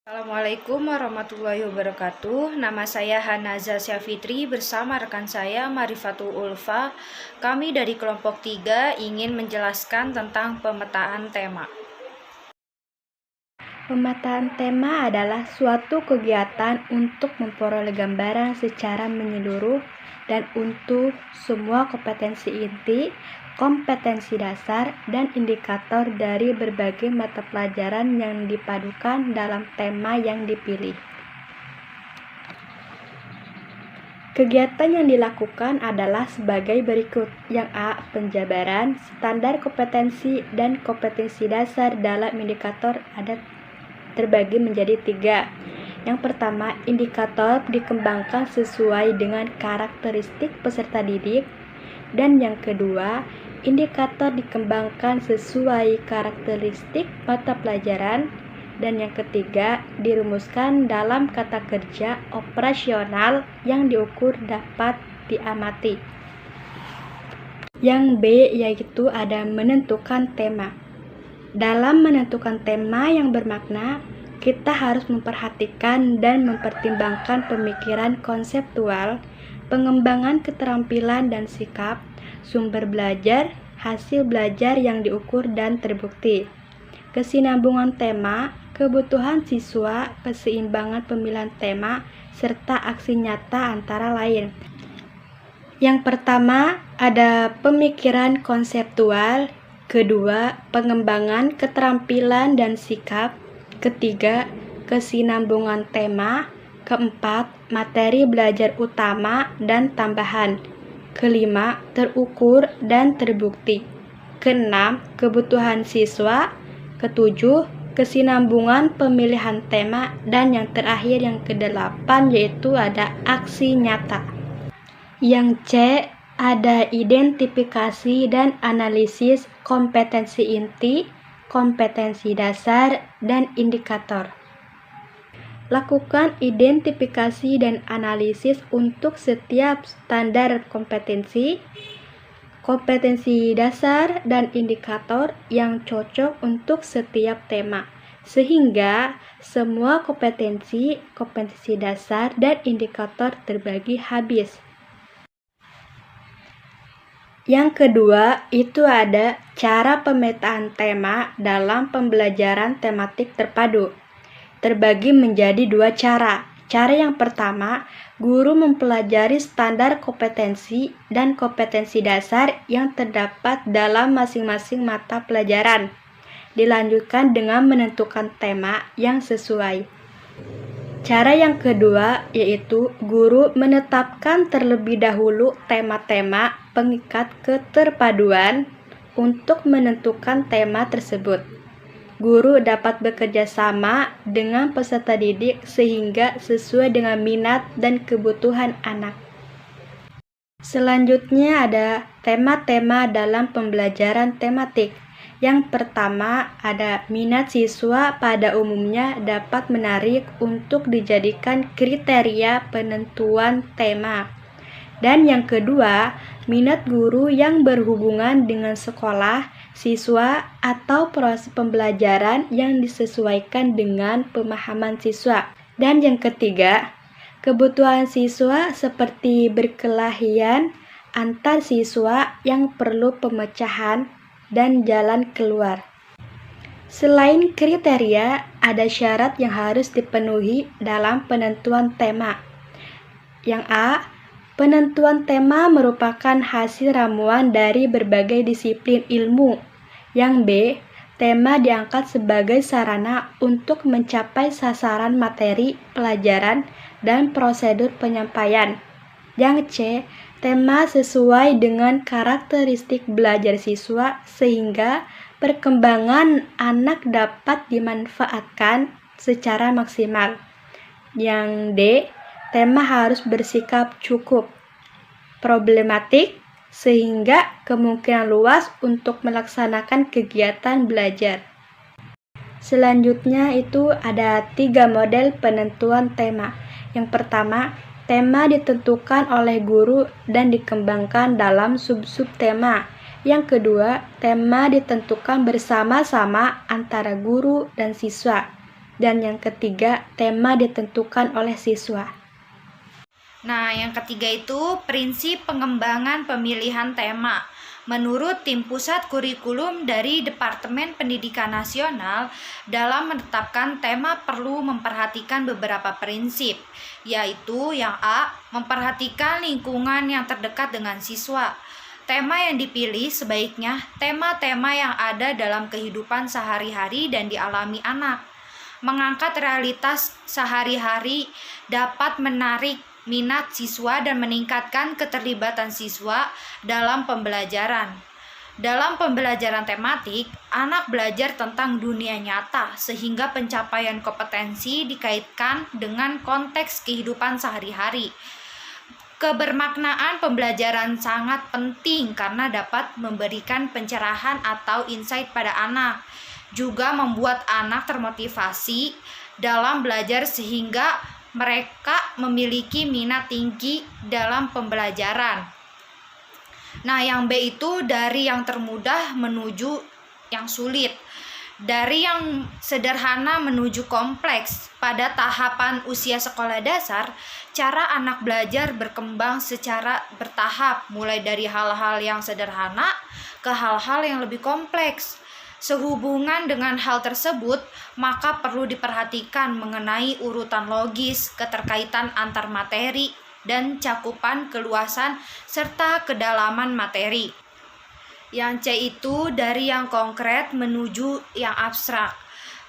Assalamualaikum warahmatullahi wabarakatuh. Nama saya Hanaza Syafitri bersama rekan saya Marifatul Ulfa. Kami dari kelompok 3 ingin menjelaskan tentang pemetaan tema. Pemetaan tema adalah suatu kegiatan untuk memperoleh gambaran secara menyeluruh dan untuk semua kompetensi inti, kompetensi dasar, dan indikator dari berbagai mata pelajaran yang dipadukan dalam tema yang dipilih. Kegiatan yang dilakukan adalah sebagai berikut. Yang A. Penjabaran, standar kompetensi dan kompetensi dasar dalam indikator ada terbagi menjadi 3. Yang pertama, indikator dikembangkan sesuai dengan karakteristik peserta didik. Dan yang kedua, indikator dikembangkan sesuai karakteristik mata pelajaran. Dan yang ketiga, dirumuskan dalam kata kerja operasional yang diukur dapat diamati. Yang B yaitu ada menentukan tema. Dalam menentukan tema yang bermakna, kita harus memperhatikan dan mempertimbangkan pemikiran konseptual, pengembangan keterampilan dan sikap, sumber belajar, hasil belajar yang diukur dan terbukti, kesinambungan tema, kebutuhan siswa, keseimbangan pemilihan tema, serta aksi nyata antara lain. Yang pertama ada pemikiran konseptual, kedua pengembangan keterampilan dan sikap, ketiga kesinambungan tema, keempat materi belajar utama dan tambahan, kelima terukur dan terbukti, keenam kebutuhan siswa, ketujuh kesinambungan pemilihan tema, dan yang terakhir yang kedelapan yaitu ada aksi nyata. Yang C ada identifikasi dan analisis kompetensi inti, kompetensi dasar, dan indikator. Lakukan identifikasi dan analisis untuk setiap standar kompetensi, kompetensi dasar, dan indikator yang cocok untuk setiap tema, sehingga semua kompetensi dasar, dan indikator terbagi habis. Yang kedua, itu ada cara pemetaan tema dalam pembelajaran tematik terpadu. Terbagi menjadi 2 cara. Cara yang pertama, guru mempelajari standar kompetensi dan kompetensi dasar yang terdapat dalam masing-masing mata pelajaran. Dilanjutkan dengan menentukan tema yang sesuai. Cara yang kedua yaitu guru menetapkan terlebih dahulu tema-tema pengikat keterpaduan untuk menentukan tema tersebut. Guru dapat bekerja sama dengan peserta didik sehingga sesuai dengan minat dan kebutuhan anak. Selanjutnya ada tema-tema dalam pembelajaran tematik. Yang pertama ada minat siswa pada umumnya dapat menarik untuk dijadikan kriteria penentuan tema. Dan yang kedua, minat guru yang berhubungan dengan sekolah, siswa, atau proses pembelajaran yang disesuaikan dengan pemahaman siswa. Dan yang ketiga, kebutuhan siswa seperti berkelahian antar siswa yang perlu pemecahan dan jalan keluar. Selain kriteria, ada syarat yang harus dipenuhi dalam penentuan tema. Yang A, penentuan tema merupakan hasil ramuan dari berbagai disiplin ilmu. Yang B, tema diangkat sebagai sarana untuk mencapai sasaran materi, pelajaran, dan prosedur penyampaian. Yang C, tema sesuai dengan karakteristik belajar siswa sehingga perkembangan anak dapat dimanfaatkan secara maksimal. Yang D, tema harus bersikap cukup problematik sehingga kemungkinan luas untuk melaksanakan kegiatan belajar. Selanjutnya itu ada 3 model penentuan tema. Yang pertama, tema ditentukan oleh guru dan dikembangkan dalam sub-sub tema. Yang kedua, tema ditentukan bersama-sama antara guru dan siswa. Dan yang ketiga, tema ditentukan oleh siswa. Nah, yang ketiga itu prinsip pengembangan pemilihan tema. Menurut Tim Pusat Kurikulum dari Departemen Pendidikan Nasional, dalam menetapkan tema perlu memperhatikan beberapa prinsip, yaitu yang A, memperhatikan lingkungan yang terdekat dengan siswa. Tema yang dipilih sebaiknya tema-tema yang ada dalam kehidupan sehari-hari dan dialami anak. Mengangkat realitas sehari-hari dapat menarik minat siswa dan meningkatkan keterlibatan siswa dalam pembelajaran. Dalam pembelajaran tematik, anak belajar tentang dunia nyata sehingga pencapaian kompetensi dikaitkan dengan konteks kehidupan sehari-hari. Kebermaknaan pembelajaran sangat penting karena dapat memberikan pencerahan atau insight pada anak, juga membuat anak termotivasi dalam belajar sehingga mereka memiliki minat tinggi dalam pembelajaran. Nah, yang B itu dari yang termudah menuju yang sulit. Dari yang sederhana menuju kompleks. Pada tahapan usia sekolah dasar, cara anak belajar berkembang secara bertahap, mulai dari hal-hal yang sederhana ke hal-hal yang lebih kompleks. Sehubungan dengan hal tersebut, maka perlu diperhatikan mengenai urutan logis, keterkaitan antar materi, dan cakupan keluasan serta kedalaman materi. Yang C itu dari yang konkret menuju yang abstrak.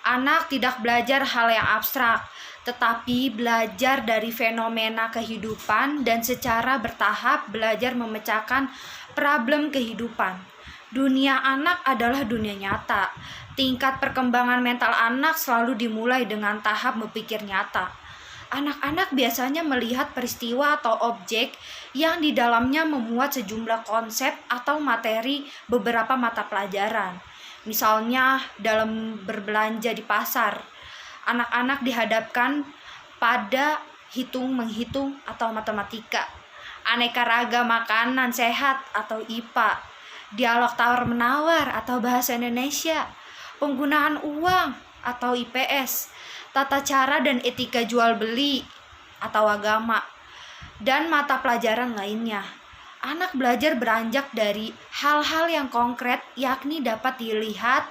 Anak tidak belajar hal yang abstrak, tetapi belajar dari fenomena kehidupan dan secara bertahap belajar memecahkan problem kehidupan. Dunia anak adalah dunia nyata. Tingkat perkembangan mental anak selalu dimulai dengan tahap berpikir nyata. Anak-anak biasanya melihat peristiwa atau objek yang di dalamnya memuat sejumlah konsep atau materi beberapa mata pelajaran. Misalnya dalam berbelanja di pasar, anak-anak dihadapkan pada hitung-menghitung atau matematika, aneka ragam makanan sehat atau IPA, dialog tawar-menawar atau bahasa Indonesia, penggunaan uang atau IPS, tata cara dan etika jual beli atau agama, dan mata pelajaran lainnya. Anak belajar beranjak dari hal-hal yang konkret, yakni dapat dilihat,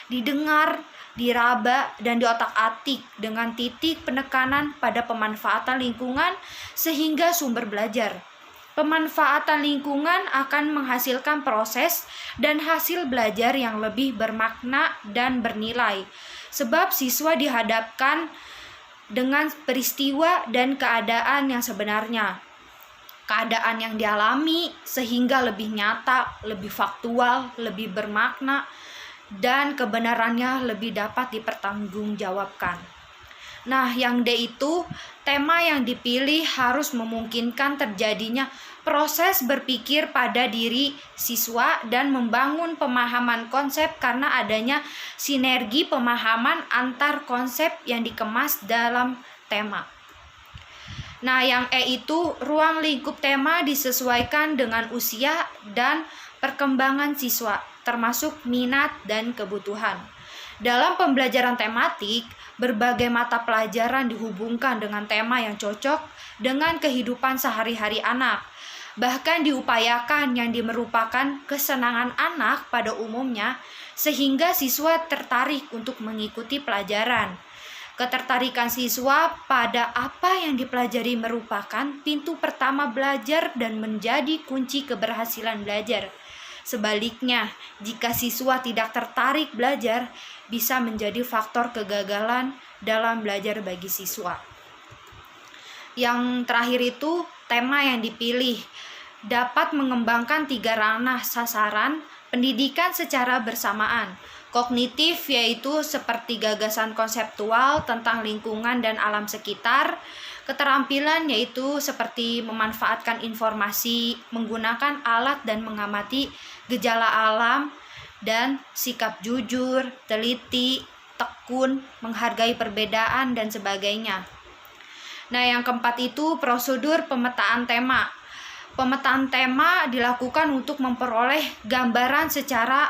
didengar, diraba, dan diotak-atik dengan titik penekanan pada pemanfaatan lingkungan sehingga sumber belajar. Pemanfaatan lingkungan akan menghasilkan proses dan hasil belajar yang lebih bermakna dan bernilai, sebab siswa dihadapkan dengan peristiwa dan keadaan yang sebenarnya. Keadaan yang dialami sehingga lebih nyata, lebih faktual, lebih bermakna, dan kebenarannya lebih dapat dipertanggungjawabkan. Nah, yang D itu tema yang dipilih harus memungkinkan terjadinya proses berpikir pada diri siswa dan membangun pemahaman konsep karena adanya sinergi pemahaman antar konsep yang dikemas dalam tema. Nah, yang E itu ruang lingkup tema disesuaikan dengan usia dan perkembangan siswa, termasuk minat dan kebutuhan. Dalam pembelajaran tematik, berbagai mata pelajaran dihubungkan dengan tema yang cocok dengan kehidupan sehari-hari anak. Bahkan diupayakan yang merupakan kesenangan anak pada umumnya, sehingga siswa tertarik untuk mengikuti pelajaran. Ketertarikan siswa pada apa yang dipelajari merupakan pintu pertama belajar dan menjadi kunci keberhasilan belajar. Sebaliknya, jika siswa tidak tertarik belajar, bisa menjadi faktor kegagalan dalam belajar bagi siswa. Yang terakhir itu, tema yang dipilih dapat mengembangkan 3 ranah sasaran pendidikan secara bersamaan. Kognitif yaitu seperti gagasan konseptual tentang lingkungan dan alam sekitar. Keterampilan yaitu seperti memanfaatkan informasi, menggunakan alat dan mengamati gejala alam, dan sikap jujur, teliti, tekun, menghargai perbedaan, dan sebagainya. Nah, yang keempat itu prosedur pemetaan tema. Pemetaan tema dilakukan untuk memperoleh gambaran secara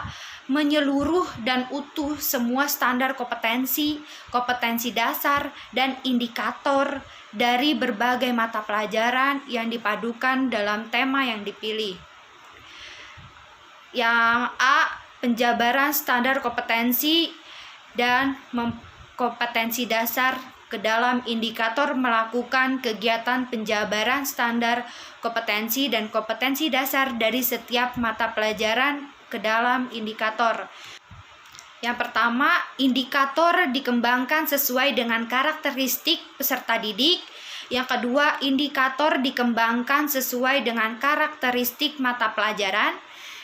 menyeluruh dan utuh semua standar kompetensi, kompetensi dasar, dan indikator dari berbagai mata pelajaran yang dipadukan dalam tema yang dipilih. Yang A, penjabaran standar kompetensi dan kompetensi dasar ke dalam indikator melakukan kegiatan penjabaran standar kompetensi dan kompetensi dasar dari setiap mata pelajaran ke dalam indikator. Yang pertama, indikator dikembangkan sesuai dengan karakteristik peserta didik. Yang kedua, indikator dikembangkan sesuai dengan karakteristik mata pelajaran.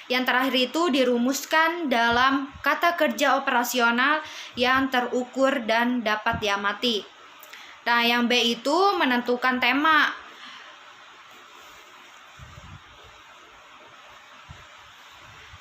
Yang terakhir itu dirumuskan dalam kata kerja operasional yang terukur dan dapat diamati. Nah, yang B itu menentukan tema.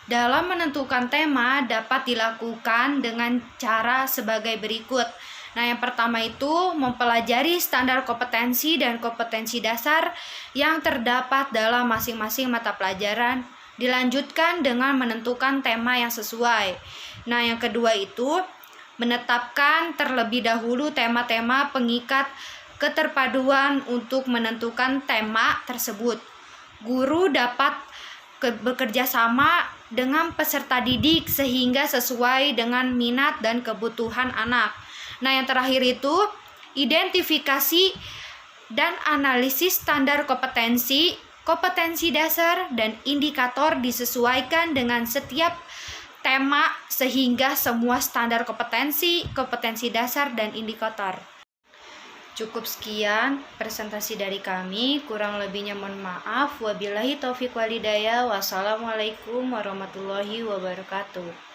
Dalam menentukan tema dapat dilakukan dengan cara sebagai berikut. Nah, yang pertama itu mempelajari standar kompetensi dan kompetensi dasar yang terdapat dalam masing-masing mata pelajaran. Dilanjutkan dengan menentukan tema yang sesuai. Nah, yang kedua itu menetapkan terlebih dahulu tema-tema pengikat keterpaduan untuk menentukan tema tersebut. Guru dapat bekerja sama dengan peserta didik sehingga sesuai dengan minat dan kebutuhan anak. Nah, yang terakhir itu identifikasi dan analisis standar kompetensi, kompetensi dasar, dan indikator disesuaikan dengan setiap tema sehingga semua standar kompetensi, kompetensi dasar, dan indikator. Cukup sekian presentasi dari kami, kurang lebihnya mohon maaf. Wabillahi taufiq walhidayah. Wassalamualaikum warahmatullahi wabarakatuh.